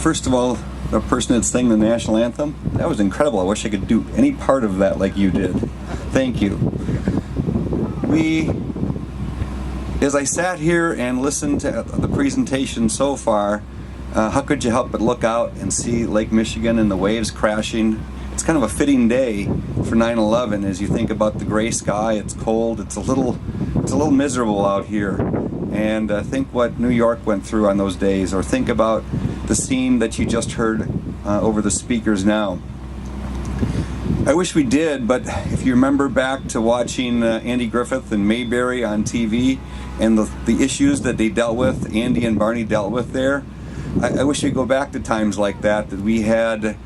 First of all, the person that sang the national anthem, that was incredible. I wish I could do any part of that like you did. Thank you. As I sat here and listened to the presentation so far, how could you help but look out and see Lake Michigan and the waves crashing? It's kind of a fitting day for 9/11 as you think about the gray sky. It's cold. It's a little miserable out here. And think what New York went through on those days, or think about the scene that you just heard over the speakers now. I wish we did, but if you remember back to watching Andy Griffith and Mayberry on TV and the issues that they dealt with, Andy and Barney dealt with there, I wish we'd go back to times like that we had,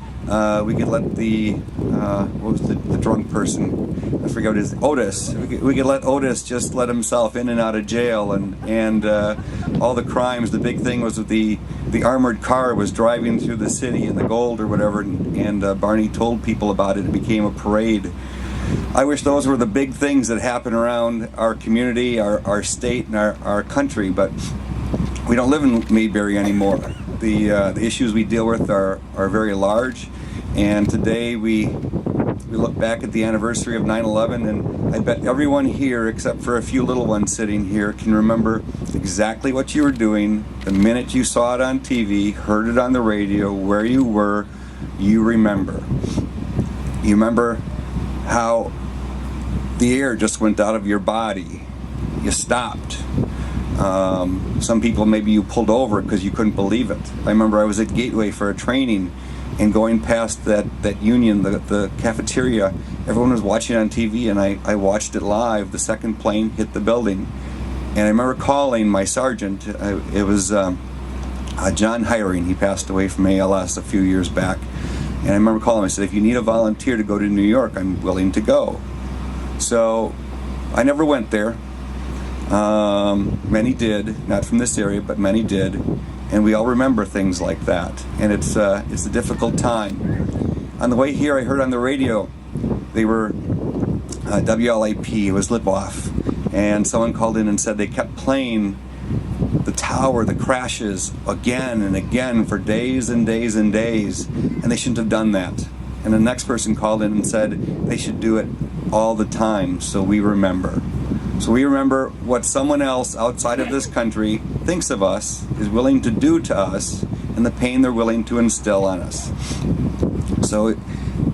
we could let what was the drunk person? I forget what it is, Otis. We could let Otis just let himself in and out of jail, and all the crimes. The big thing was that the armored car was driving through the city in the gold or whatever, and Barney told people about it. It became a parade. I wish those were the big things that happen around our community, our state, and our country, but we don't live in Mayberry anymore. The issues we deal with are very large, and today we look back at the anniversary of 9/11, and I bet everyone here, except for a few little ones sitting here, can remember exactly what you were doing the minute you saw it on TV, heard it on the radio, where you were. You remember. You remember how the air just went out of your body. You stopped. Some people, maybe you pulled over because you couldn't believe it. I remember I was at Gateway for a training, and going past that union, the cafeteria, everyone was watching on TV, and I watched it live. The second plane hit the building, and I remember calling my sergeant. It was John Hiring. He passed away from ALS a few years back, and I remember calling him. I said, if you need a volunteer to go to New York, I'm willing to go. So I never went there. Many did, not from this area, but many did, and we all remember things like that, and it's a difficult time. On the way here, I heard on the radio, they were WLAP, it was Lip-Off, and someone called in and said they kept playing the tower, the crashes, again and again for days and days and days, and they shouldn't have done that. And the next person called in and said they should do it all the time, so we remember. So we remember what someone else outside of this country thinks of us, is willing to do to us, and the pain they're willing to instill on us. So,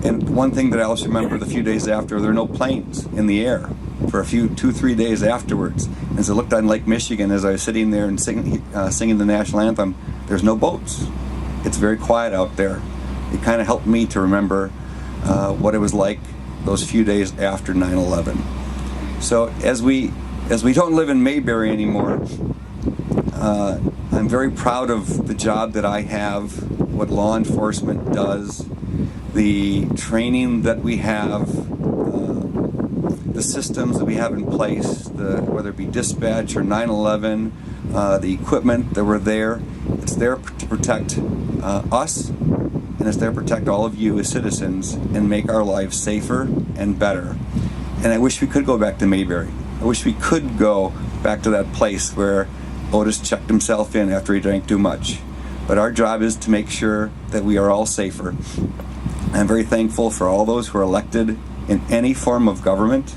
and one thing that I also remember, the few days after, there were no planes in the air for a few, 2-3 days afterwards. As I looked on Lake Michigan, as I was sitting there and singing the national anthem, there's no boats. It's very quiet out there. It kind of helped me to remember what it was like those few days after 9/11. So as we don't live in Mayberry anymore, I'm very proud of the job that I have, what law enforcement does, the training that we have, the systems that we have in place, whether it be dispatch or 9/11, the equipment that were there. It's there to protect us, and it's there to protect all of you as citizens and make our lives safer and better. And I wish we could go back to Mayberry. I wish we could go back to that place where Otis checked himself in after he drank too much. But our job is to make sure that we are all safer. I'm very thankful for all those who are elected in any form of government,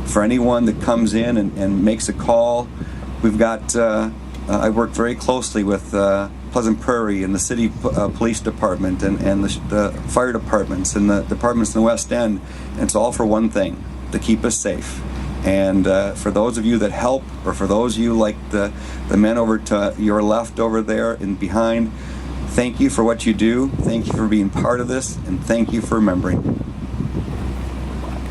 for anyone that comes in and makes a call. We've got, I work very closely with Pleasant Prairie and the city police department and the fire departments and the departments in the West End. And it's all for one thing, to keep us safe. And for those of you that help, or for those of you like the men over to your left over there and behind, thank you for what you do, thank you for being part of this, and thank you for remembering.